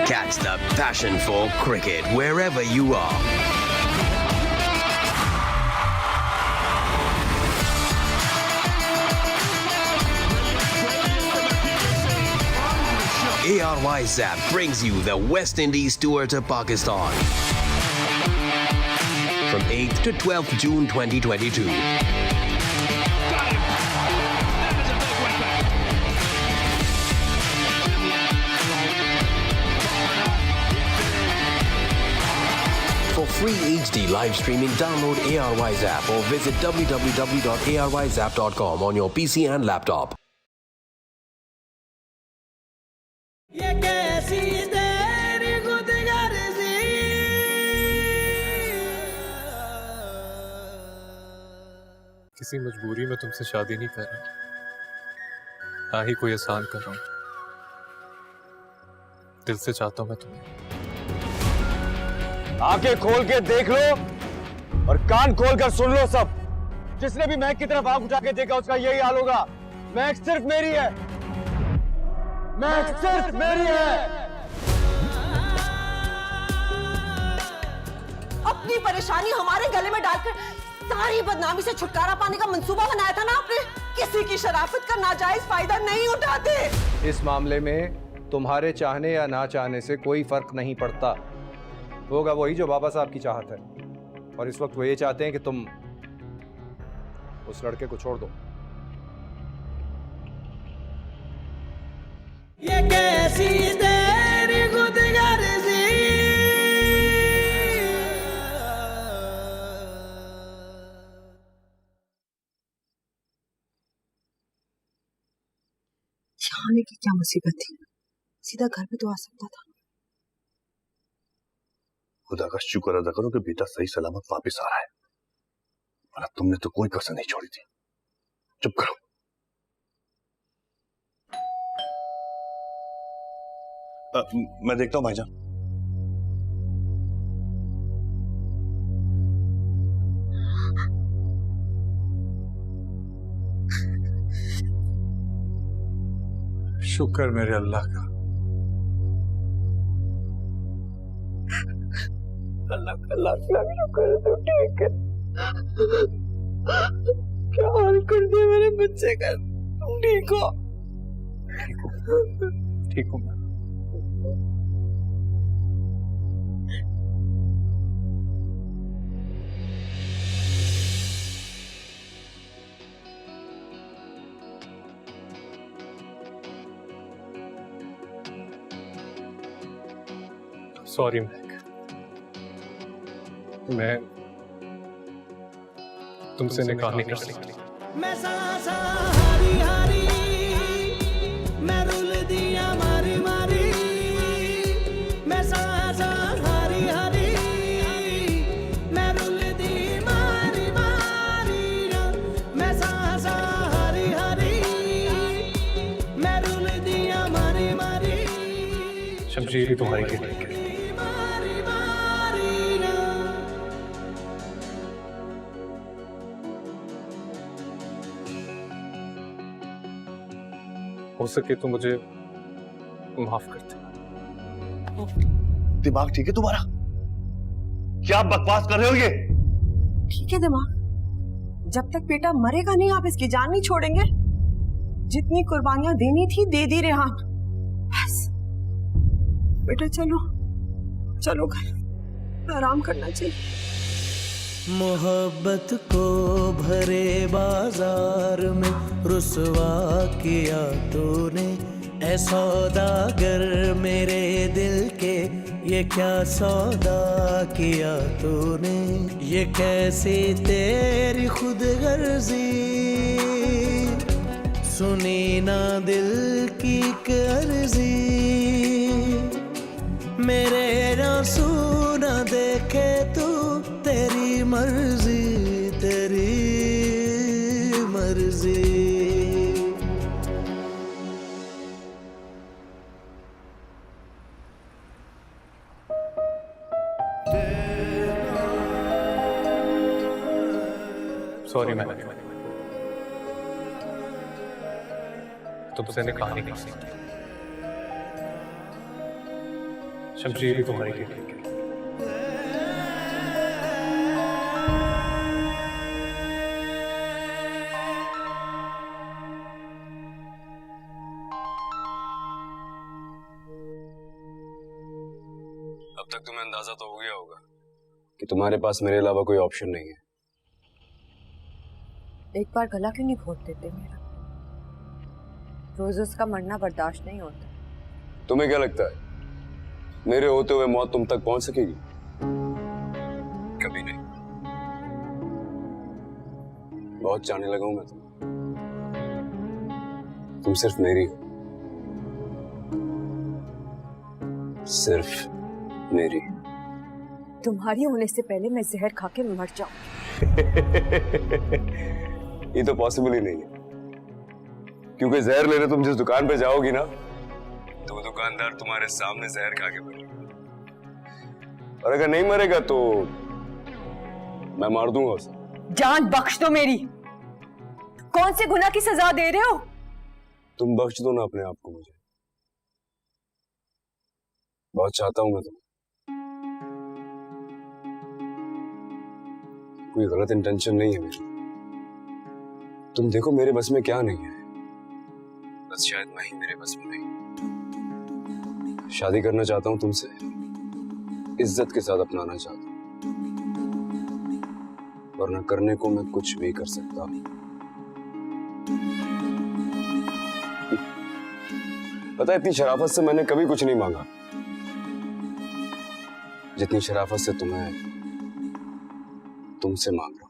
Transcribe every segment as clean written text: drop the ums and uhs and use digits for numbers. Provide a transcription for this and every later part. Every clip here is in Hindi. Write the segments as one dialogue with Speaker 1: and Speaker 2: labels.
Speaker 1: Catch the passion for cricket wherever you are. ARY Zap brings you the West Indies tour to Pakistan from 8th to 12th June 2022. For free HD live streaming, download ARY Zap or visit www.aryzap.com on your PC and laptop.
Speaker 2: ये कैसी तेरी खुदगर्जी
Speaker 3: किसी मजबूरी में तुमसे शादी नहीं कर रहा, ना ही कोई एहसान कर रहा हूं। दिल से चाहता हूं मैं तुम्हें।
Speaker 4: आंखें खोल के देख लो और कान खोल कर सुन लो सब। जिसने भी महक की तरफ आंख उठा के देखा उसका यही हाल होगा। महक सिर्फ मेरी है, महक सिर्फ मेरी है।
Speaker 5: अपनी परेशानी हमारे गले में डालकर सारी बदनामी से छुटकारा पाने का मंसूबा बनाया था ना आपने। किसी की शराफत का नाजायज फायदा नहीं उठाते।
Speaker 6: इस मामले में तुम्हारे चाहने या ना चाहने से कोई फर्क नहीं पड़ता। होगा वही जो बाबा साहब की चाहत है, और इस वक्त वो ये चाहते हैं कि तुम उस लड़के को छोड़ दो।
Speaker 2: ये कैसी तेरी खुदगर्जी
Speaker 5: आने की क्या मुसीबत थी, सीधा घर पे तो आ सकता था।
Speaker 7: खुदा का शुक्र अदा करो कि बेटा सही सलामत वापस आ रहा है, वरना तुमने तो कोई कसर नहीं छोड़ी थी। चुप करो। मैं देखता हूं भाईजान।
Speaker 8: शुक्र मेरे अल्लाह का।
Speaker 5: अल्लाह का लाख लाख शुक्र है तो ठीक है। क्या हाल कर दिया मेरे बच्चे का। तुम ठीक हो?
Speaker 3: ठीक हूं मैं। सॉरी मैं तुमसे निकाह नहीं कर सकती।
Speaker 2: मैं सांसा हारी हारी मैं रुल दिया मारी मारी मैं सांसा हारी हारी मैं रुल दी मारी मारी मैं सांसा हारी हारी मैं रुल दिया मारी मारी
Speaker 3: शमशीर ही तुम्हारी के लिए। हो सके तो मुझे माफ कर दे।
Speaker 7: दिमाग ठीक है तुम्हारा? क्या बकवास कर रहे हो ये?
Speaker 5: ठीक है दिमाग, जब तक बेटा मरेगा नहीं आप इसकी जान नहीं छोड़ेंगे। जितनी कुर्बानियां देनी थी दे दी रेहान, बस बेटा चलो चलो घर, आराम करना चाहिए।
Speaker 2: मोहब्बत को भरे बाजार में रुसवा किया तूने, ऐ सौदागर मेरे दिल के ये क्या सौदा किया तूने। ये कैसी तेरी खुदगर्जी सुनी ना दिल की अर्जी। मेरे आंसू ना देखे तू, तेरी मर्जी तेरी मर्जी।
Speaker 3: सॉरी मैं तुमसे निकाह नहीं कर सकती। शमशीर भी तुम्हारी ठीक है।
Speaker 4: अब तक तुम्हें अंदाजा तो हो गया होगा कि तुम्हारे पास मेरे अलावा कोई ऑप्शन नहीं है।
Speaker 9: एक बार गला क्यों नहीं घोट देते मेरा? रोज उसका मरना बर्दाश्त नहीं होता।
Speaker 4: तुम्हें क्या लगता है मेरे होते हुए मौत तुम तक पहुंच सकेगी? कभी नहीं। बहुत चाहने लगा हूं मैं तुम सिर्फ मेरी हो, सिर्फ मेरी।
Speaker 9: तुम्हारी होने से पहले मैं जहर खा के मर जाऊं।
Speaker 4: ये तो पॉसिबल ही नहीं है, क्योंकि जहर लेने तुम जिस दुकान पे जाओगी ना, तो वो दुकानदार तुम्हारे सामने जहर खा के मरेगा, और अगर नहीं मरेगा तो मैं मार दूंगा उसे।
Speaker 9: जान बख्श दो मेरी। कौन से गुनाह की सजा दे रहे हो?
Speaker 4: तुम बख्श दो ना अपने आप को मुझे। बहुत चाहता हूं मैं तुम्हें। कोई गलत इंटेंशन नहीं है मेरी। तुम देखो मेरे बस में क्या नहीं है, बस शायद मैं ही मेरे बस में नहीं। शादी करना चाहता हूं तुमसे, इज्जत के साथ अपनाना चाहता हूं, वरना करने को मैं कुछ भी कर सकता हूं। पता है, इतनी शराफत से मैंने कभी कुछ नहीं मांगा जितनी शराफत से तुमसे मांग रहा हूं।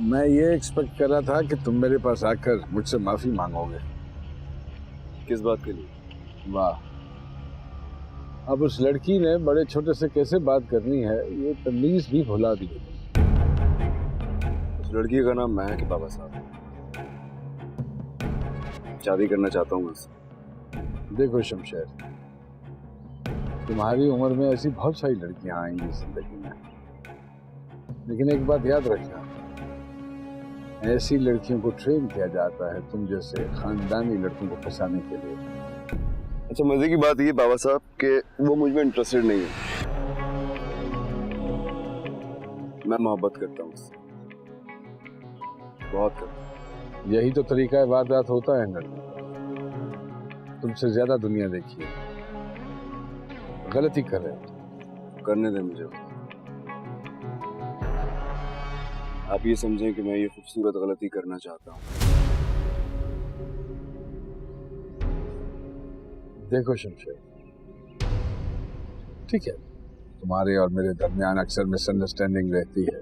Speaker 8: मैं ये एक्सपेक्ट कर रहा था कि तुम मेरे पास आकर मुझसे माफी मांगोगे।
Speaker 4: किस बात के लिए?
Speaker 8: वाह, अब उस लड़की ने बड़े छोटे से कैसे बात करनी है ये तमीज भी भुला दी।
Speaker 4: उस लड़की का नाम मैं है कि बाबा साहब। शादी करना चाहता हूँ मैं उससे।
Speaker 8: देखो शमशेर, तुम्हारी उम्र में ऐसी बहुत सारी लड़कियां आएंगी जिंदगी में, लेकिन एक बात याद रखना, ऐसी लड़कियों को ट्रेन किया जाता है तुम जैसे खानदानी लड़कों को फंसाने के लिए।
Speaker 4: अच्छा, मजे की बात ये बाबा साहब कि वो मुझ में इंटरेस्टेड नहीं है। मैं मोहब्बत करता हूँ उससे, बहुत करता हूँ।
Speaker 8: यही तो तरीका है वारदात होता है लड़कों का। तुमसे ज्यादा दुनिया देखी है, गलती कर रहे हो।
Speaker 4: करने दे मुझे। आप ये समझें कि मैं ये खूबसूरत गलती करना चाहता हूँ।
Speaker 8: देखो शमशेर, ठीक है, तुम्हारे और मेरे दरमियान अक्सर मिसअंडरस्टैंडिंग रहती है,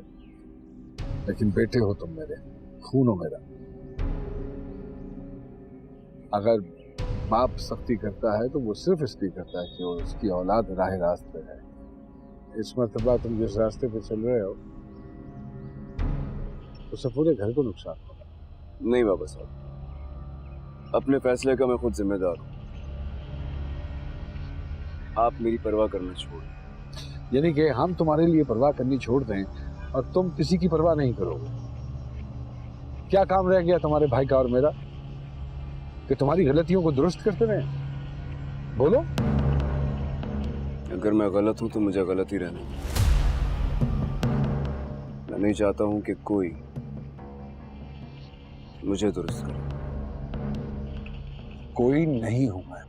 Speaker 8: लेकिन बेटे हो तुम मेरे, खून हो मेरा। अगर बाप सख्ती करता है तो वो सिर्फ इसलिए करता है कि वो उसकी औलाद राह रास्त पे है। इस मर्तबा तुम जिस रास्ते पे चल रहे हो उससे पूरे घर को नुकसान होगा।
Speaker 4: नहीं बाबा साहब, अपने फैसले का मैं खुद जिम्मेदार हूँ। आप मेरी परवाह करना छोड़।
Speaker 8: यानी कि हम तुम्हारे लिए परवाह करनी छोड़ दें और तुम किसी की परवाह नहीं करोगे। क्या काम रह गया तुम्हारे भाई का और मेरा कि तुम्हारी गलतियों को दुरुस्त करते रहे? बोलो।
Speaker 4: अगर मैं गलत हूं तो मुझे गलत ही रहना। मैं नहीं चाहता हूं कि कोई मुझे दुरुस्त करे।
Speaker 8: कोई नहीं हूं मैं,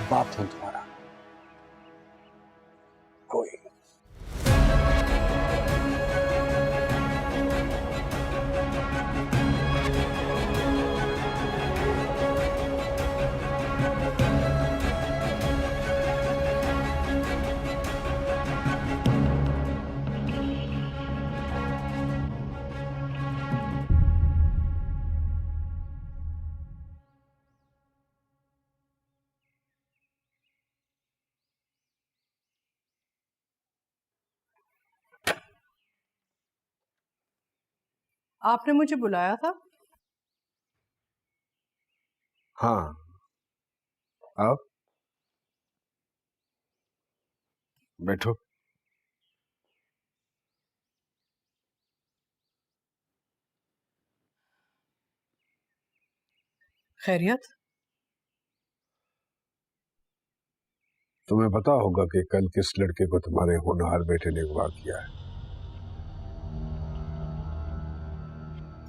Speaker 8: बाप हूं तुम्हारा।
Speaker 7: कोई।
Speaker 5: आपने मुझे बुलाया था?
Speaker 8: हाँ, आओ बैठो।
Speaker 5: खैरियत?
Speaker 8: तुम्हें पता होगा कि कल किस लड़के को तुम्हारे होनहार बेटे ने अगवा किया है।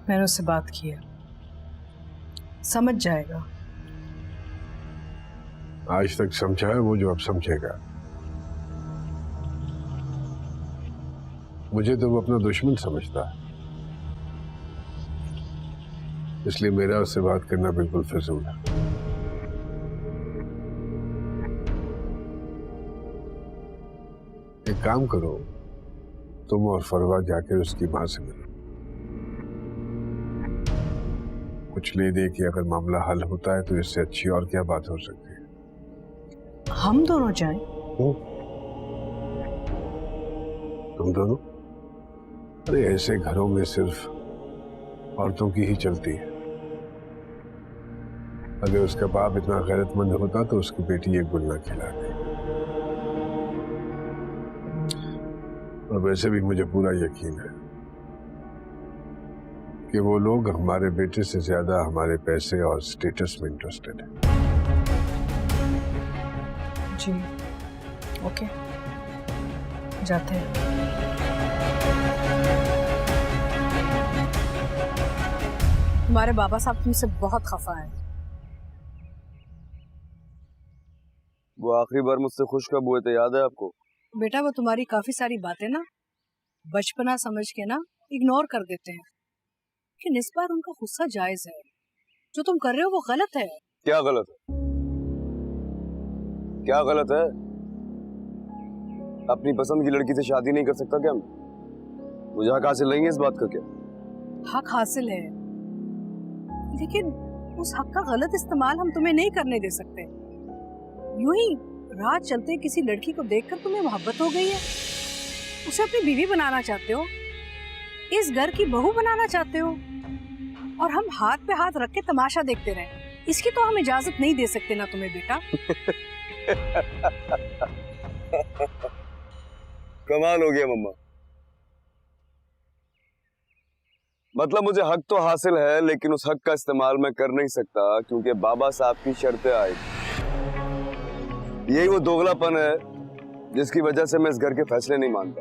Speaker 5: मैंने उससे बात की है, समझ जाएगा।
Speaker 8: आज तक समझा है वो जो अब समझेगा। मुझे तो वो अपना दुश्मन समझता है, इसलिए मेरा उससे बात करना बिल्कुल फिजूल है। एक काम करो, तुम और फरवा जाकर उसकी मां से मिलो। कुछ ले दे कि अगर मामला हल होता है तो इससे अच्छी और क्या बात हो सकती है।
Speaker 5: हम दोनों जाएं?
Speaker 8: तुम दोनों? अरे ऐसे घरों में सिर्फ औरतों की ही चलती है। अगर उसका बाप इतना गैरतमंद होता तो उसकी बेटी एक गुल ना खिलाती। और वैसे भी मुझे पूरा यकीन है कि वो लोग हमारे बेटे से ज्यादा हमारे पैसे और स्टेटस में इंटरेस्टेड है।
Speaker 5: जी, ओके, जाते हैं। तुम्हारे बाबा साहब तुमसे बहुत खफा है।
Speaker 4: वो आखिरी बार मुझसे खुश कब हुए थे, याद है आपको?
Speaker 5: बेटा वो तुम्हारी काफी सारी बातें ना बचपना समझ के ना इग्नोर कर देते हैं, लेकिन इस बार उनका गुस्सा जायज है। जो तुम कर रहे हो वो गलत है।
Speaker 4: क्या गलत है? क्या गलत है? अपनी पसंद की लड़की से शादी नहीं कर सकता क्या मैं? मुझे हक हासिल नहीं है इस बात का क्या?
Speaker 5: हक हासिल है, लेकिन उस हक का गलत इस्तेमाल हम तुम्हें नहीं करने दे सकते। यूं ही रात चलते किसी लड़की को देखकर तुम्हें मोहब्बत हो गई है, उसे अपनी बीवी बनाना चाहते हो, इस घर की बहू बनाना चाहते हो, और हम हाथ पे हाथ रख के तमाशा देखते रहे। इसकी तो हम इजाजत नहीं दे सकते ना तुम्हें बेटा।
Speaker 4: कमाल हो गया मम्मा। मतलब मुझे हक तो हासिल है, लेकिन उस हक का इस्तेमाल मैं कर नहीं सकता क्योंकि बाबा साहब की शर्तें आई। यही वो दोगलापन है जिसकी वजह से मैं इस घर के फैसले नहीं मानता।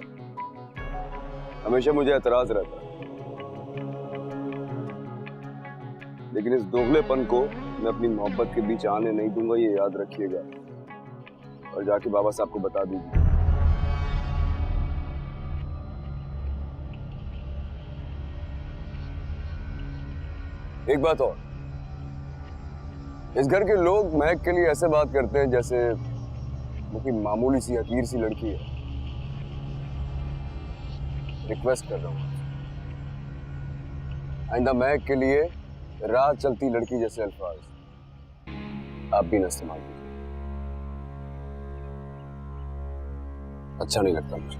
Speaker 4: हमेशा मुझे एतराज रहता है, लेकिन इस दोगलेपन को मैं अपनी मोहब्बत के बीच आने नहीं दूंगा, ये याद रखिएगा। और जाके बाबा साहब को बता दीजिए। एक बात और, इस घर के लोग महक के लिए ऐसे बात करते हैं जैसे वो कोई मामूली सी हकीर सी लड़की है। रिक्वेस्ट कर रहा हूं, आइंदा महक के लिए राह चलती लड़की जैसे अल्फाज आप भी न इस्तेमाल कीजिए। अच्छा नहीं लगता मुझे।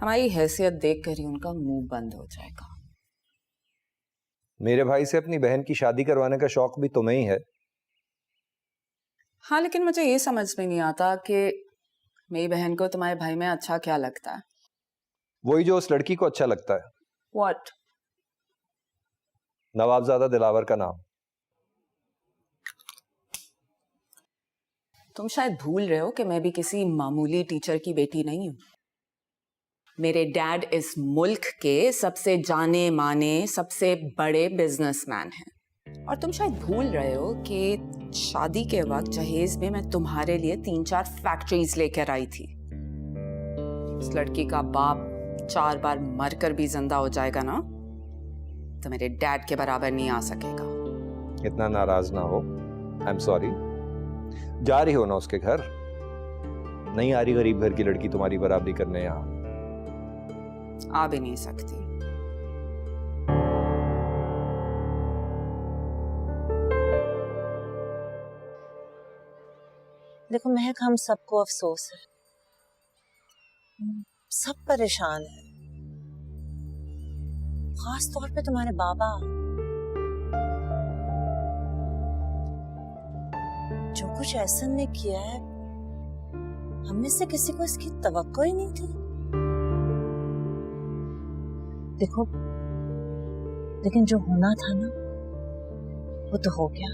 Speaker 10: हमारी हैसियत देखकर ही उनका मुंह बंद हो जाएगा।
Speaker 6: मेरे भाई से अपनी बहन की शादी करवाने का शौक भी तुम्हें ही है।
Speaker 10: हाँ, लेकिन मुझे ये समझ में नहीं आता कि मेरी बहन को तुम्हारे भाई में अच्छा क्या लगता है।
Speaker 6: वही जो उस लड़की को अच्छा लगता है।
Speaker 10: व्हाट?
Speaker 6: नवाबजादा दिलावर का नाम।
Speaker 10: तुम शायद भूल रहे हो कि मैं भी किसी मामूली टीचर की बेटी नहीं हूं। मेरे डैड इस मुल्क के सबसे जाने माने सबसे बड़े बिजनेसमैन हैं। और तुम शायद भूल रहे हो कि शादी के वक्त जहेज में मैं तुम्हारे लिए 3-4 फैक्ट्रीज लेकर आई थी। इस लड़की का बाप 4 बार मरकर भी जिंदा हो जाएगा ना, तो मेरे डैड के बराबर नहीं आ सकेगा।
Speaker 6: इतना नाराज ना हो, आई एम सॉरी। जा रही हो ना उसके घर, नहीं आ रही गरीब घर की लड़की तुम्हारी बराबरी करने यहां।
Speaker 10: आ भी नहीं सकती।
Speaker 11: देखो महक, हम सबको अफसोस है, सब परेशान है, खास तौर पे तुम्हारे बाबा। जो कुछ ऐसन ने किया है, हम में से किसी को इसकी तवक्को ही नहीं थी। देखो, लेकिन जो होना था ना, वो तो हो गया।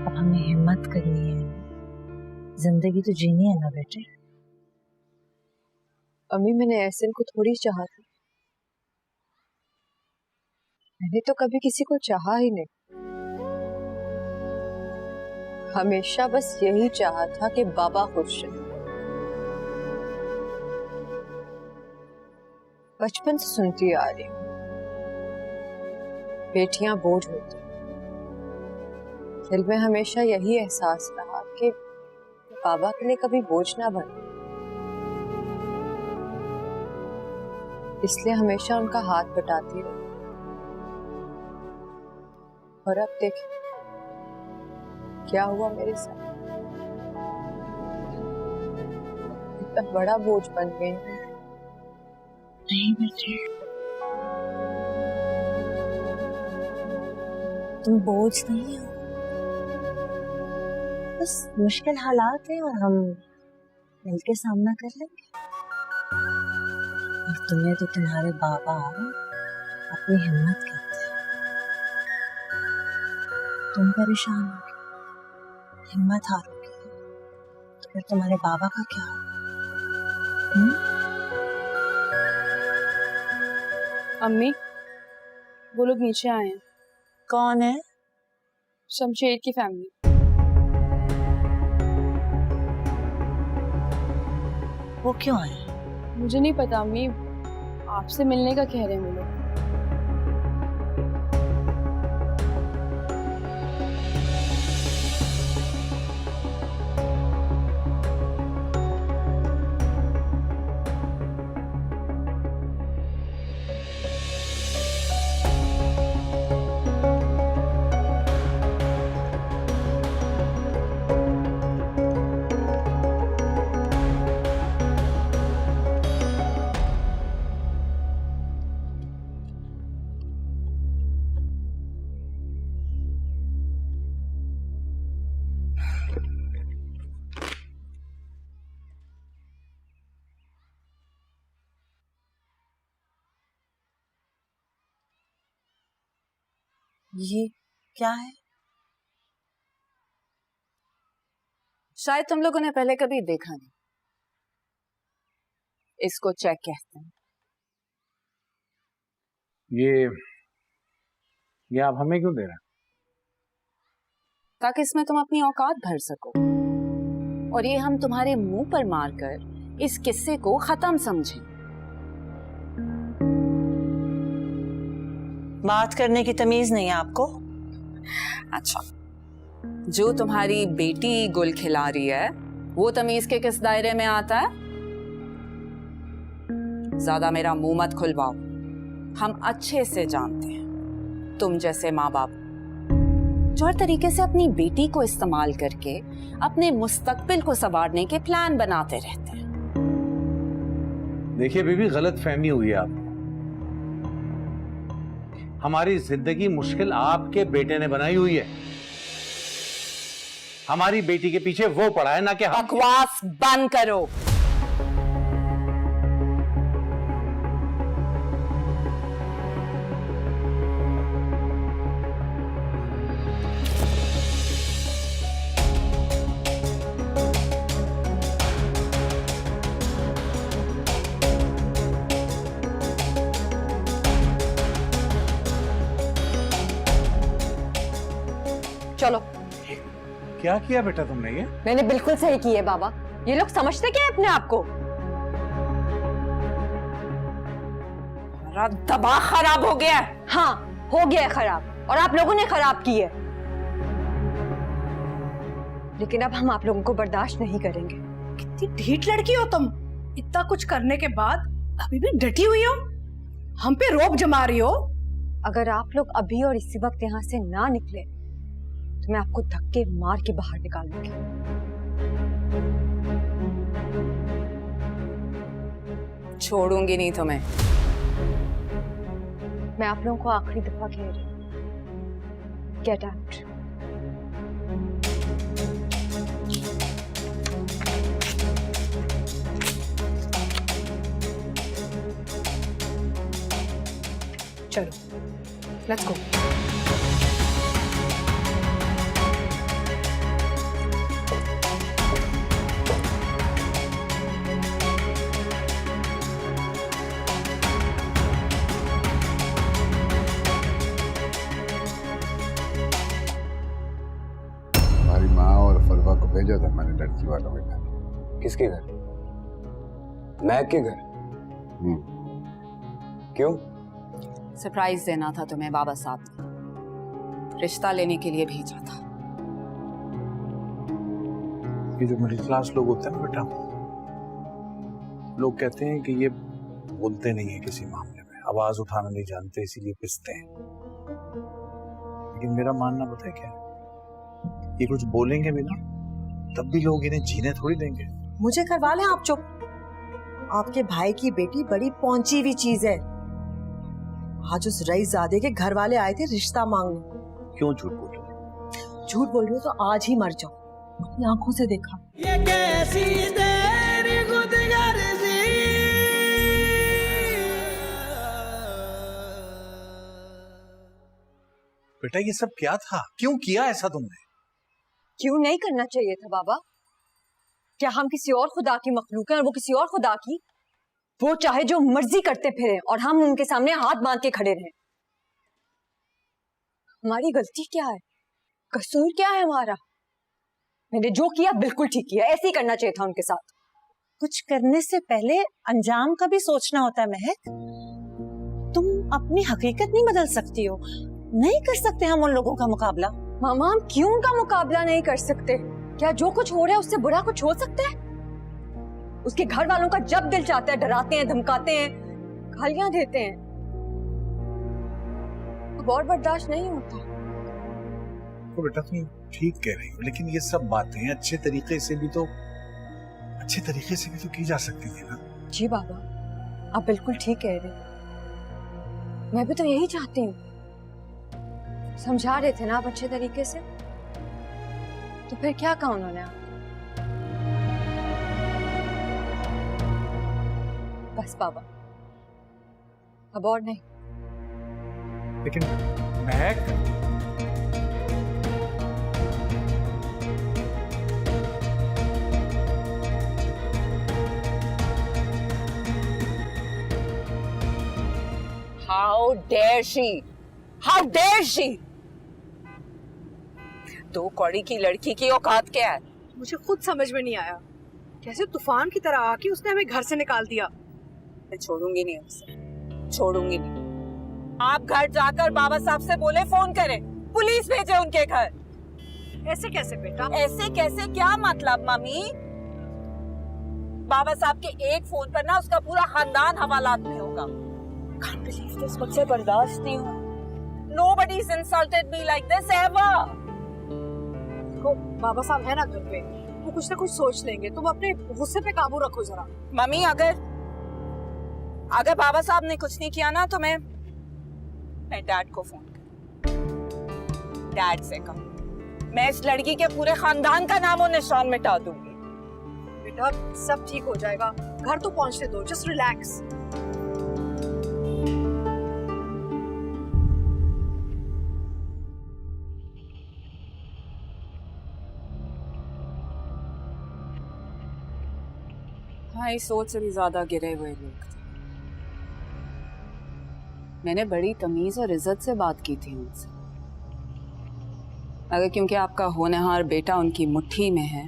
Speaker 11: अब हमें हिम्मत करनी है, जिंदगी तो जीनी है ना बेटे।
Speaker 9: अम्मी, मैंने एहसन को थोड़ी चाहा था, मैंने तो कभी किसी को चाहा ही नहीं। हमेशा बस यही चाहा था कि बाबा खुश रहे। बचपन से सुनती आ रही हूँ, बेटियां बोझ होती। दिल में हमेशा यही एहसास रहा कि बाबा के लिए कभी बोझ ना बने, इसलिए हमेशा उनका हाथ बटाती रही। और अब देख क्या हुआ मेरे साथ। इतना बड़ा बोझ बन गई।
Speaker 11: नहीं बेटे, तुम बोझ नहीं हो, बस मुश्किल हालात है और हम मिलके सामना कर लेंगे। और तुम्हें तो तुम्हारे बाबा अपनी हिम्मत कहते हैं। तुम परेशान होगे, हिम्मत हारोगे, तो फिर तुम्हारे बाबा का क्या होगा?
Speaker 12: अम्मी, वो लोग नीचे आए हैं।
Speaker 11: कौन है?
Speaker 12: शमशेर की फैमिली।
Speaker 11: वो क्यों आए?
Speaker 12: मुझे नहीं पता अम्मी, आपसे मिलने का कह रहे हैं वो लोग।
Speaker 11: ये क्या है?
Speaker 10: शायद तुम लोगों ने पहले कभी देखा नहीं। इसको चेक कहते हैं।
Speaker 8: ये आप हमें क्यों दे रहे हैं?
Speaker 10: ताकि इसमें तुम अपनी औकात भर सको, और ये हम तुम्हारे मुंह पर मारकर इस किस्से को खत्म समझें।
Speaker 11: बात करने की तमीज नहीं है आपको?
Speaker 10: अच्छा, जो तुम्हारी बेटी गुल खिला रही है वो तमीज के किस दायरे में आता है? ज्यादा मेरा मुंह मत खुलवाओ। हम अच्छे से जानते हैं तुम जैसे माँ बाप जो हर तरीके से अपनी बेटी को इस्तेमाल करके अपने मुस्तकबिल को संवारने के प्लान बनाते रहते हैं।
Speaker 8: देखिए बीबी, गलत फहमी हुई है आपको। हमारी जिंदगी मुश्किल आपके बेटे ने बनाई हुई है। हमारी बेटी के पीछे वो पड़ा है, ना कि हम।
Speaker 10: बकवास बंद करो।
Speaker 13: क्या किया बेटा तुमने ये?
Speaker 9: मैंने बिल्कुल सही की है बाबा। ये लोग समझते क्या है अपने आप को?
Speaker 10: दबाव खराब हो गया है।
Speaker 9: हाँ, हो गया है खराब, और आप लोगों ने खराब की है। लेकिन अब हम आप लोगों को बर्दाश्त नहीं करेंगे।
Speaker 12: कितनी ढीठ लड़की हो तुम, इतना कुछ करने के बाद अभी भी डटी हुई हो, हम पे रोब जमा रही हो।
Speaker 9: अगर आप लोग अभी और इसी वक्त यहाँ से ना निकले तो मैं आपको धक्के मार के बाहर निकाल दूंगी।
Speaker 10: छोड़ूंगी नहीं तुम्हें।
Speaker 9: मैं आप लोगों को आखिरी दफा कह रही हूँ, गेट आउट।
Speaker 12: चलो, लेट्स गो।
Speaker 8: हमारी माँ और फरवा को भेजा था मैंने लड़की वालों के घर।
Speaker 4: किसके घर? मैक के घर? क्यों?
Speaker 10: सरप्राइज देना था तुम्हें बाबा साहब ने, रिश्ता लेने के लिए भेजा था।
Speaker 13: ये जो मिडिल क्लास लोग होते हैं ना बेटा, लोग कहते हैं कि ये बोलते नहीं है किसी मामले में, आवाज उठाना नहीं जानते, इसीलिए पिसते हैं। लेकिन मेरा मानना पता है क्या है, ये कुछ बोलेंगे भी ना तब भी लोग इन्हें जीने थोड़ी देंगे।
Speaker 5: मुझे करवा लें आप चुप। आपके भाई की बेटी बड़ी पहुंची हुई चीज है। आज उस रईसजादे के घर वाले आए थे रिश्ता मांगने।
Speaker 13: क्यों झूठ बोल रहे हो?
Speaker 5: झूठ बोल रही हो तो आज ही मर जाओ, अपनी आंखों से देखा।
Speaker 2: ये कैसी तेरी खुदगर्जी,
Speaker 13: बेटा ये सब क्या था? क्यों किया ऐसा तुमने?
Speaker 9: क्यों नहीं करना चाहिए था बाबा? क्या हम किसी और खुदा की मखलूक हैं और वो किसी और खुदा की? वो चाहे जो मर्जी करते फिरे और हम उनके सामने हाथ बांध के खड़े रहे। हमारी गलती क्या है? कसूर क्या है हमारा? मैंने जो किया बिल्कुल ठीक किया, ऐसे ही करना चाहिए था उनके साथ।
Speaker 11: कुछ करने से पहले अंजाम का भी सोचना होता है महक। तुम अपनी हकीकत नहीं बदल सकती हो, नहीं कर सकते हम उन लोगों का मुकाबला।
Speaker 9: मामा, हम क्यों उनका मुकाबला नहीं कर सकते? क्या जो कुछ हो रहा है उससे बुरा कुछ हो सकता है? उसके घर वालों का जब दिल चाहता है डराते हैं, धमकाते हैं, गालियां देते हैं। अब और बर्दाश्त नहीं होता।
Speaker 13: तो बेटा तुम ठीक कह रही हो, लेकिन ये सब बातें अच्छे तरीके से भी तो की जा सकती थी ना।
Speaker 9: जी बाबा, आप बिल्कुल ठीक कह रहे हैं। मैं भी तो यही चाहती हूँ। समझा रहे थे ना आप अच्छे तरीके से, तो फिर क्या कहा उन्होंने आप? बस बाबा, अब और नहीं।
Speaker 13: लेकिन महक,
Speaker 10: How dare she? How dare she? दो कौड़ी की लड़की की औकात क्या है?
Speaker 12: मुझे खुद समझ में नहीं आया, कैसे तूफान की तरह आके उसने हमें घर से निकाल दिया।
Speaker 10: मैं छोड़ूंगी नहीं उसे, छोड़ूंगी नहीं। आप घर जाकर बाबा साहब से बोले फोन करें, पुलिस भेजे उनके घर।
Speaker 12: ऐसे कैसे बेटा?
Speaker 10: ऐसे कैसे क्या मतलब मम्मी? बाबा साहब के एक फोन पर ना उसका पूरा खानदान हवालात में होगा। Can't believe this, मुझसे बर्दाश्त नहीं हुआ। Nobody's insulted me like this ever.
Speaker 12: देखो बाबा साहब है ना घर पे, वो कुछ ना कुछ सोच लेंगे। तुम अपने गुस्से पे काबू रखो जरा।
Speaker 10: मम्मी अगर बाबा साहब ने कुछ नहीं किया ना तो मैं डैड को फोन कर, डैड से कहूँ मैं इस लड़की के पूरे खानदान का नामो निशान मिटा दूंगी।
Speaker 12: बेटा सब ठीक हो जाएगा, घर तो पहुंचने दो, जस्ट रिलैक्स।
Speaker 10: हमारी सोच से भी ज्यादा गिरे हुए लोग थे। मैंने बड़ी तमीज और इज्जत से बात की थी उनसे। मगर क्योंकि आपका होनहार बेटा उनकी मुट्ठी में है,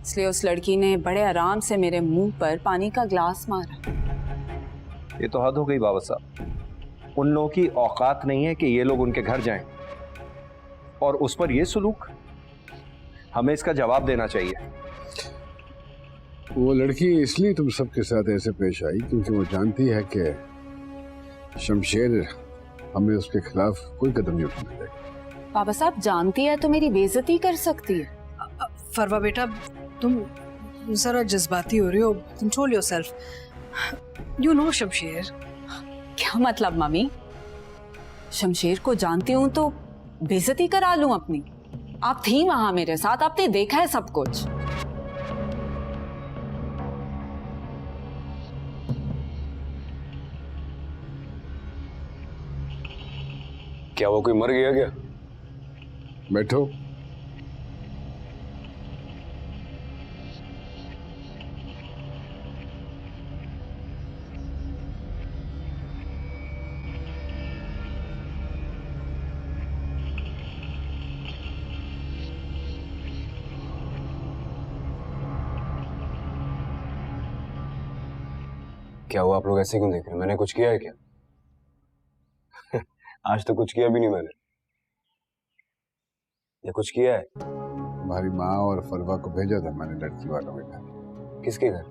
Speaker 10: इसलिए उस लड़की ने बड़े आराम से मेरे मुंह पर पानी का ग्लास मारा।
Speaker 6: ये तो हद हो गई बाबा साहब। उन लोगों की औकात नहीं है कि ये लोग उनके घर जाएं, और उस पर ये सुलूक। हमें इसका जवाब देना चाहिए।
Speaker 8: वो लड़की इसलिए तुम सबके साथ ऐसे पेश आई क्योंकि वो जानती है कि शमशेर हमें उसके खिलाफ कोई कदम नहीं उठाने देगा।
Speaker 10: बाबा साहब, जानती है तो मेरी बेइज्जती कर सकती है।
Speaker 12: फरवा बेटा, तुम जरा जज्बाती हो रही हो। Control yourself. You know Shamsher.
Speaker 10: क्या मतलब मम्मी? शमशेर को जानती हूँ तो बेइज्जती करा लूं अपनी? आप थी वहां मेरे साथ, आपने देखा है सब कुछ।
Speaker 4: क्या वो कोई मर गया क्या?
Speaker 8: बैठो।
Speaker 4: क्या हुआ? आप लोग ऐसे क्यों देख रहे हैं? मैंने कुछ किया है क्या? आज तो कुछ किया भी नहीं मैंने। या कुछ किया है?
Speaker 8: तुम्हारी माँ और फरवा को भेजा था मैंने लड़की वालों के घर।
Speaker 4: किसके घर?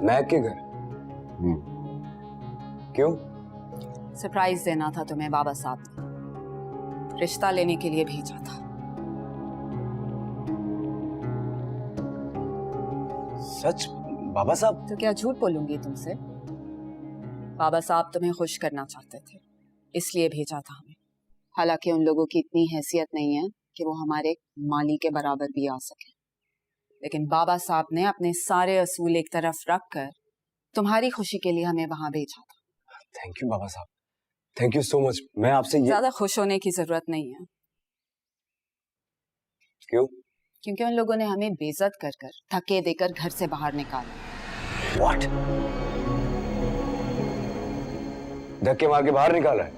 Speaker 4: मैक के घर? क्यों?
Speaker 10: सरप्राइज देना था तुम्हें बाबा साहब ने। रिश्ता लेने के लिए भेजा था।
Speaker 4: सच? बाबा साहब?
Speaker 10: तो क्या झूठ बोलूंगी तुमसे? बाबा साहब तुम्हें खुश करना चाहते थे, इसलिए भेजा था हमें। हालांकि उन लोगों की इतनी हैसियत नहीं है कि वो हमारे माली के बराबर भी आ सके, लेकिन बाबा साहब ने अपने सारे असूल एक तरफ रखकर तुम्हारी खुशी के लिए हमें वहां भेजा था।
Speaker 4: थैंक यू बाबा साहब, थैंक यू सो मच। मैं आपसे
Speaker 10: ज्यादा खुश होने की जरूरत नहीं है।
Speaker 4: क्यों?
Speaker 10: क्योंकि उन लोगों ने हमें बेइज्जत कर कर, धक्के देकर घर से बाहर निकाला।
Speaker 4: What? धक्के मार के बाहर निकाला है?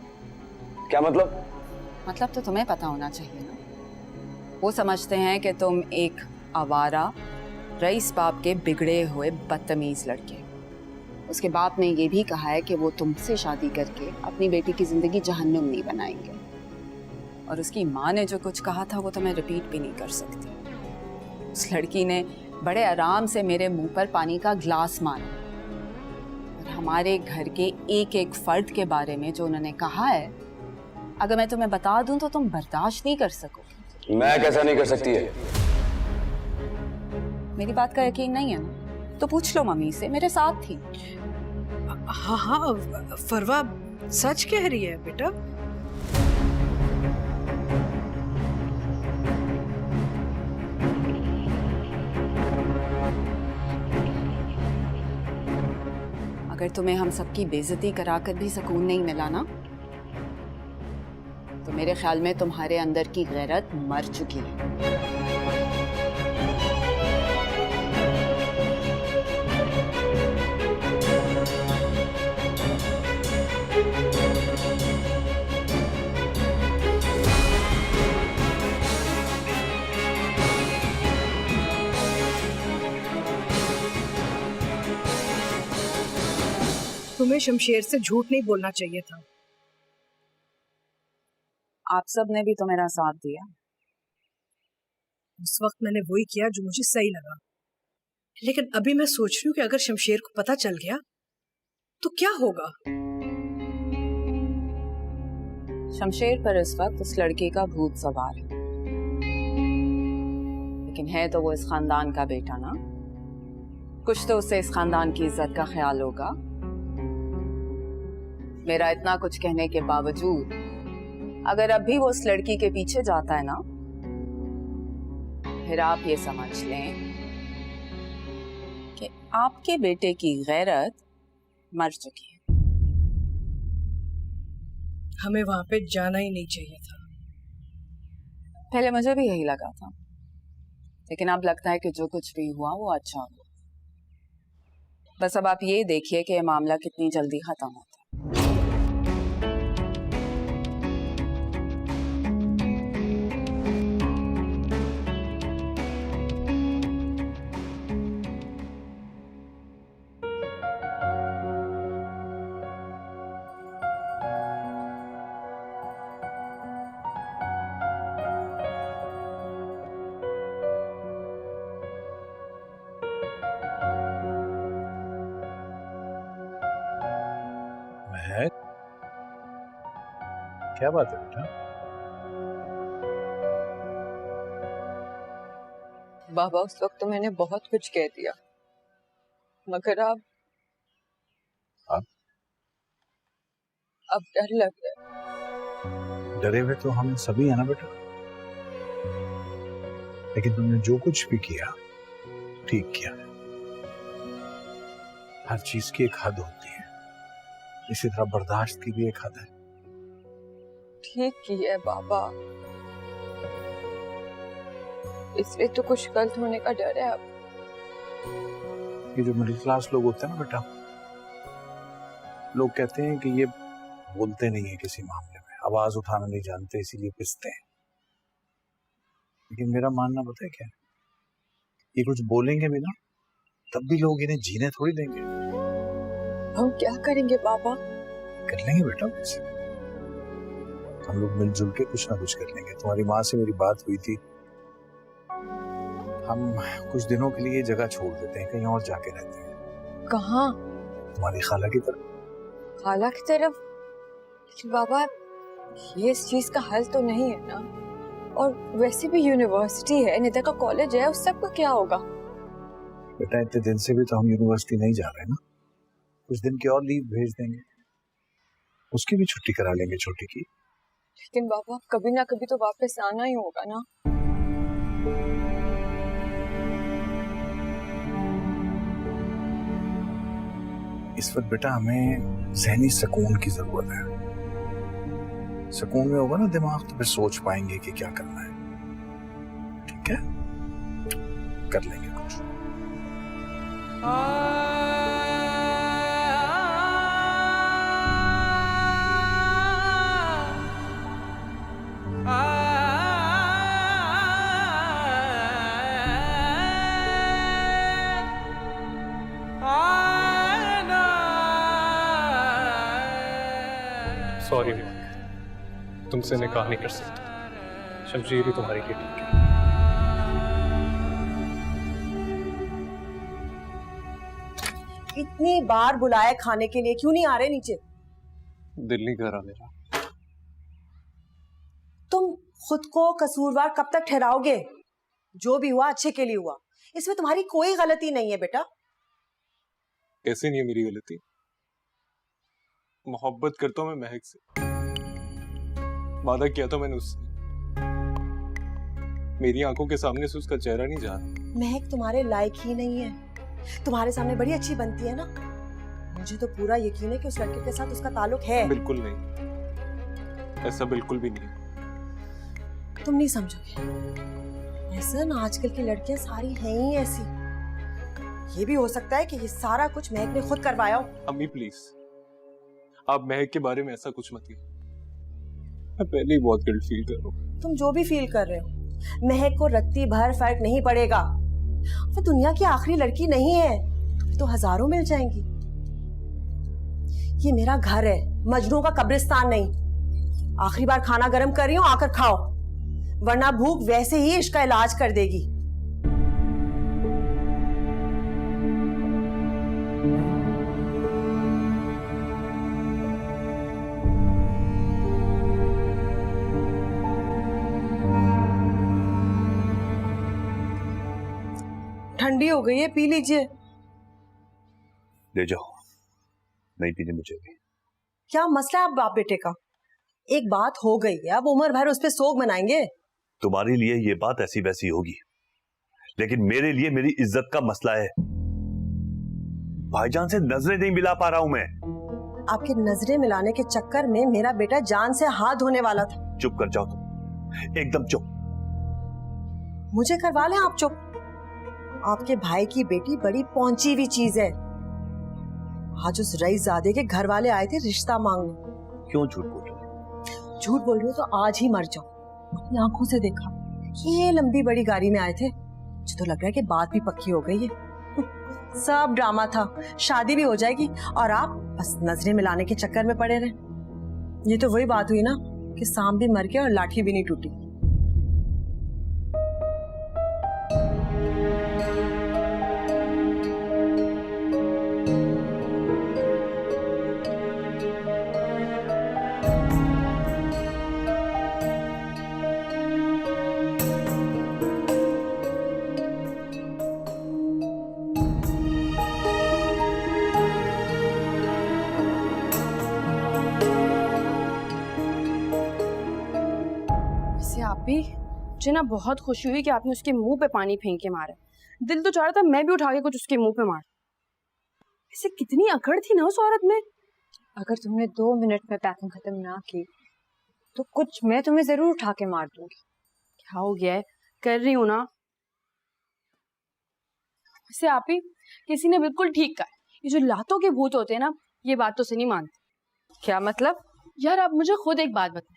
Speaker 4: क्या मतलब?
Speaker 10: मतलब तो तुम्हें पता होना चाहिए ना। वो समझते हैं कि तुम एक आवारा रईस बाप के बिगड़े हुए बदतमीज लड़के। उसके बाप ने ये भी कहा है कि वो तुमसे शादी करके अपनी बेटी की जिंदगी जहन्नुम नहीं बनाएंगे। और उसकी माँ ने जो कुछ कहा था वो तो मैं रिपीट भी नहीं कर सकती। उस लड़की ने बड़े आराम से मेरे मुंह पर पानी का ग्लास मारा, और हमारे घर के एक एक फर्द के बारे में जो उन्होंने कहा है, अगर मैं तुम्हें बता दूं तो तुम बर्दाश्त नहीं कर सकोगे।
Speaker 4: मैं कैसा नहीं कर सकती है?
Speaker 10: मेरी बात का यकीन नहीं है ना? तो पूछ लो मम्मी से, मेरे साथ थी।
Speaker 12: हाँ हाँ, फरवा सच कह रही है बेटा।
Speaker 10: अगर तुम्हें हम सबकी बेइज्जती कराकर भी सुकून नहीं मिला ना, तो मेरे ख्याल में तुम्हारे अंदर की गैरत मर चुकी है।
Speaker 12: तुम्हें शमशेर से झूठ नहीं बोलना चाहिए था।
Speaker 10: आप सब ने भी तो मेरा साथ दिया।
Speaker 12: उस वक्त मैंने वही किया जो मुझे सही लगा, लेकिन अभी मैं सोच रही हूँ कि अगर शमशेर को पता चल गया तो क्या होगा।
Speaker 10: शमशेर पर इस वक्त उस लड़के का भूत सवार है, लेकिन है तो वो इस खानदान का बेटा ना। कुछ तो उससे इस खानदान की इज्जत का ख्याल होगा। मेरा इतना कुछ कहने के बावजूद अगर अब भी वो उस लड़की के पीछे जाता है ना, फिर आप ये समझ लें कि आपके बेटे की गैरत मर चुकी है।
Speaker 12: हमें वहां पे जाना ही नहीं चाहिए था।
Speaker 10: पहले मुझे भी यही लगा था, लेकिन अब लगता है कि जो कुछ भी हुआ वो अच्छा हुआ। बस अब आप ये देखिए कि ये मामला कितनी जल्दी खत्म होता है।
Speaker 13: क्या बात है बेटा?
Speaker 9: बाबा उस वक्त तो मैंने बहुत कुछ कह दिया, मगर अब डर लग रहा है।
Speaker 13: डरे हुए तो हम सभी है ना बेटा, लेकिन तुमने जो कुछ भी किया ठीक किया। हर चीज की एक हद होती है, इसी तरह बर्दाश्त की भी एक हद है।
Speaker 9: ठीक की है बाबा, इसलिए तो कुछ गलत होने का डर है अब।
Speaker 13: ये जो मिडिल क्लास लोग होते हैं ना बेटा, लोग कहते हैं कि ये बोलते नहीं है किसी मामले में, आवाज उठाना नहीं जानते इसीलिए पिसते हैं। लेकिन मेरा मानना पता है क्या है, ये कुछ बोलेंगे भी ना तब भी लोग इन्हें जीने थोड़ी देंगे।
Speaker 9: हम क्या करेंगे बाबा?
Speaker 13: कर लेंगे बेटा, कुछ हम लोग मिलजुल के कुछ ना कुछ कर लेंगे। तुम्हारी माँ से मेरी बात हुई थी, हम कुछ दिनों के लिए जगह छोड़ देते हैं, कहीं और जाके रहते हैं।
Speaker 9: कहाँ?
Speaker 13: तुम्हारी खाला की तरफ।
Speaker 9: खाला की तरफ? लेकिन बाबा ये इस चीज का हल तो नहीं है ना, और वैसे भी यूनिवर्सिटी है, निदा का कॉलेज है, उस सब का क्या होगा?
Speaker 13: बेटा इतने दिन से भी तो हम यूनिवर्सिटी नहीं जा रहे ना, कुछ दिन की और लीव भेज देंगे, उसकी भी छुट्टी करा लेंगे छोटी की।
Speaker 9: लेकिन बाबा कभी ना कभी तो वापस आना ही होगा ना।
Speaker 13: इस वक्त बेटा हमें ज़हनी सुकून की जरूरत है। सुकून में होगा ना दिमाग तो फिर सोच पाएंगे कि क्या करना है। ठीक है, कर लेंगे कुछ।
Speaker 3: सॉरी, तुमसे निकाह नहीं कर सकता। शमशीर ही तुम्हारे लिए ठीक है।
Speaker 5: इतनी बार बुलाया खाने के लिए, क्यों नहीं आ रहे नीचे?
Speaker 3: दिल नहीं कर रहा मेरा।
Speaker 5: तुम खुद को कसूरवार कब तक ठहराओगे? जो भी हुआ अच्छे के लिए हुआ, इसमें तुम्हारी कोई गलती नहीं है बेटा।
Speaker 3: कैसे नहीं है मेरी गलती? मोहब्बत करता हूं मैं महक से, वादा किया था मैंने उससे। मेरी आंखों के सामने से उसका चेहरा नहीं जा रहा।
Speaker 5: महक तुम्हारे लायक ही नहीं है, तुम्हारे सामने बड़ी अच्छी बनती है ना। मुझे तो पूरा यकीन है कि उस लड़के के साथ उसका ताल्लुक है।
Speaker 3: बिल्कुल नहीं, ऐसा बिल्कुल भी नहीं है।
Speaker 5: तुम नहीं समझोगे। ऐसा ना, आजकल की लड़कियां सारी हैं ही ऐसी। ये भी हो सकता है कि ये सारा कुछ महक ने खुद करवाया हो।
Speaker 3: अम्मी प्लीज, आप महक के बारे में ऐसा कुछ मत कहिए। मैं पहले ही बहुत गिल्ट फील कर रहा हूँ।
Speaker 5: तुम जो भी फील कर रहे हो, महक को रत्ती भर फर्क नहीं पड़ेगा। वो दुनिया की आखिरी लड़की नहीं है, तो हजारों मिल जाएंगी। ये मेरा घर है, मजनू का कब्रिस्तान नहीं। आखिरी बार खाना गर्म कर रही हूँ, आकर खाओ, वरना भूख वैसे ही इसका इलाज कर देगी। ठंडी हो गई है, पी लीजिए।
Speaker 7: ले जाओ, नहीं पीने मुझे भी।
Speaker 5: क्या मसला है आप बाप बेटे का? एक बात हो गई है, अब उम्र भर उस पे सोग मनाएंगे।
Speaker 7: तुम्हारे लिए ये बात ऐसी वैसी होगी, लेकिन मेरे लिए मेरी इज्जत का मसला है। भाईजान से नजरें नहीं मिला पा रहा हूं मैं।
Speaker 5: आपके नजरें मिलाने के चक्कर में मेरा बेटा जान से हाथ धोने वाला था।
Speaker 7: चुप कर जाओ तुम, एकदम चुप।
Speaker 5: मुझे करवा लें आप चुप। आपके भाई की बेटी बड़ी पहुंची हुई चीज है। आज उस रईसजादे के घर वाले आए थे रिश्ता मांगने।
Speaker 7: क्यों झूठ बोल रही हो?
Speaker 5: झूठ बोल रही हो तो आज ही मर जाओ। अपनी आंखों से देखा, ये लंबी बड़ी गाड़ी में आए थे। मुझे तो लग रहा है कि बात भी पक्की हो गई है। सब ड्रामा था, शादी भी हो जाएगी और आप बस नजरें मिलाने के चक्कर में पड़े रहे। ये तो वही बात हुई ना कि सांप भी मर गया और लाठी भी नहीं टूटी।
Speaker 14: भाभी मुझे ना बहुत खुशी हुई कि आपने उसके मुंह पे पानी फेंक के मारा। दिल तो चाह रहा था मैं भी उठा के कुछ उसके मुंह पे मार। इसे कितनी अकड़ थी ना उस औरत में।
Speaker 9: अगर तुमने 2 मिनट में पैकिंग खत्म ना की तो कुछ मैं तुम्हें जरूर उठा के मार दूंगी।
Speaker 14: क्या हो गया है, कर रही हूँ ना। वैसे आप ही किसी ने बिल्कुल ठीक कहा, ये जो लातों के भूत होते हैं ना, ये बात तो से नहीं मानते।
Speaker 9: क्या मतलब?
Speaker 14: यार आप मुझे खुद एक बात बताएं,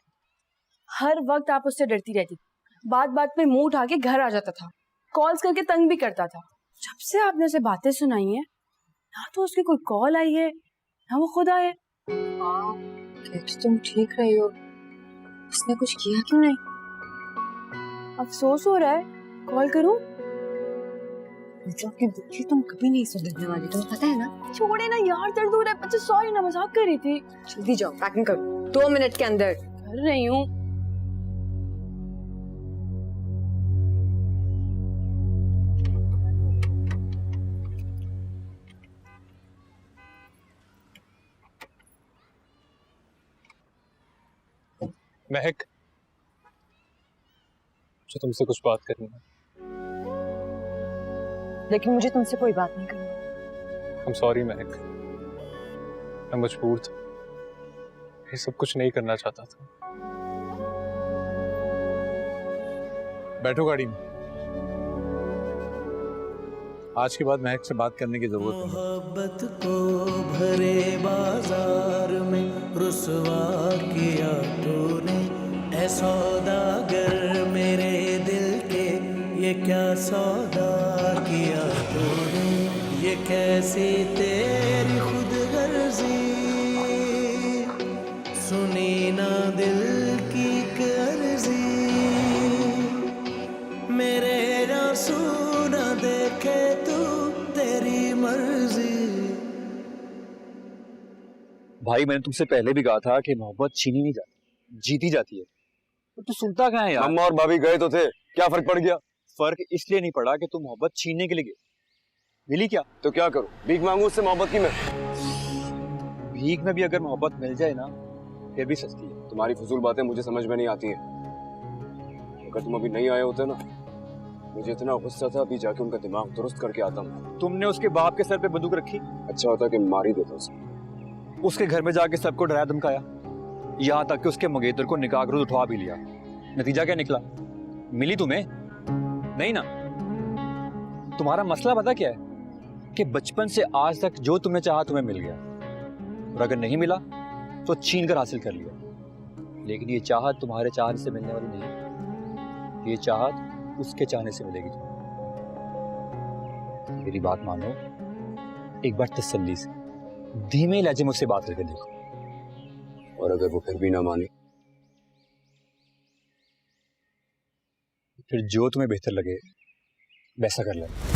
Speaker 14: हर वक्त आप उससे डरती रहती, बात बात पे मुंह उठा के घर आ जाता था, कॉल्स करके तंग भी करता था। जब से आपने उसे बातें सुनाई है ना तो उसकी कोई कॉल आई है ना वो खुद आए।
Speaker 9: तुम ठीक रही हो, उसने कुछ किया क्यों नहीं?
Speaker 14: अफसोस हो रहा है, कॉल करूं?
Speaker 9: मतलब कि दुखी तुम कभी नहीं सुधरने वाली, तुम्हें पता है ना।
Speaker 14: छोड़े ना यार, दर्द हो रहा है। अच्छा सॉरी ना, मजाक कर रही थी।
Speaker 9: जल्दी जाओ, पैकिंग करो 2 मिनट के अंदर।
Speaker 14: कर रही हूँ।
Speaker 3: महक, मुझे तुमसे कुछ बात करनी है।
Speaker 9: लेकिन मुझे तुमसे कोई बात नहीं करनी।
Speaker 3: I'm sorry महक, मैं मजबूर था, ये सब कुछ नहीं करना चाहता था।
Speaker 13: बैठो गाड़ी में। आज के बाद महक से बात करने की जरूरत नहीं।
Speaker 2: मोहब्बत को भरे बाजार में रुसवा किया तूने, ऐ सौदागर मेरे दिल के, ये क्या सौदा किया तूने, ये कैसी तेरी खुद गर्जी, सुनी ना दिल की कर्जी, मेरे आंसू ना देखे तू, तेरी मर्जी।
Speaker 4: भाई मैंने तुमसे पहले भी कहा था कि मोहब्बत छीनी नहीं जाती, जीती जाती है।
Speaker 13: तो सुनता कहाँ है यार?
Speaker 4: मम्मा और भाभी गए तो थे, क्या फर्क पड़ गया? फर्क इसलिए नहीं पड़ा कि तुम मोहब्बत छीनने के लिए गए। मिली क्या? तो क्या करूं, भीख मांगू उससे मोहब्बत की? मैं भीख में भी अगर मोहब्बत मिल जाए ना फिर भी सस्ती है। तुम्हारी फजूल बातें मुझे समझ में नहीं आती हैं। अगर तुम अभी नहीं आए होते ना, मुझे इतना गुस्सा था, अभी जाके उनका दिमाग दुरुस्त करके आता हूँ। तुमने उसके बाप के सर पे बंदूक रखी, अच्छा होता कि मार ही देता उसे। उसके घर में जाके सबको डराया धमकाया, यहाँ तक कि उसके मंगेतर को निकाह के रोज उठवा भी लिया। नतीजा क्या निकला? मिली तुम्हें? नहीं ना। तुम्हारा मसला पता क्या है कि बचपन से आज तक जो तुमने चाहा तुम्हें मिल गया, और अगर नहीं मिला तो छीन कर हासिल कर लिया। लेकिन ये चाहत तुम्हारे चाहने से मिलने वाली नहीं, ये चाहत उसके चाहने से मिलेगी तुम्हें। मेरी बात मानो, एक बार तसल्ली से धीमे लहजे मुझसे बात करके देखो, और अगर वो फिर भी ना माने फिर जो तुम्हें बेहतर लगे वैसा कर लेना।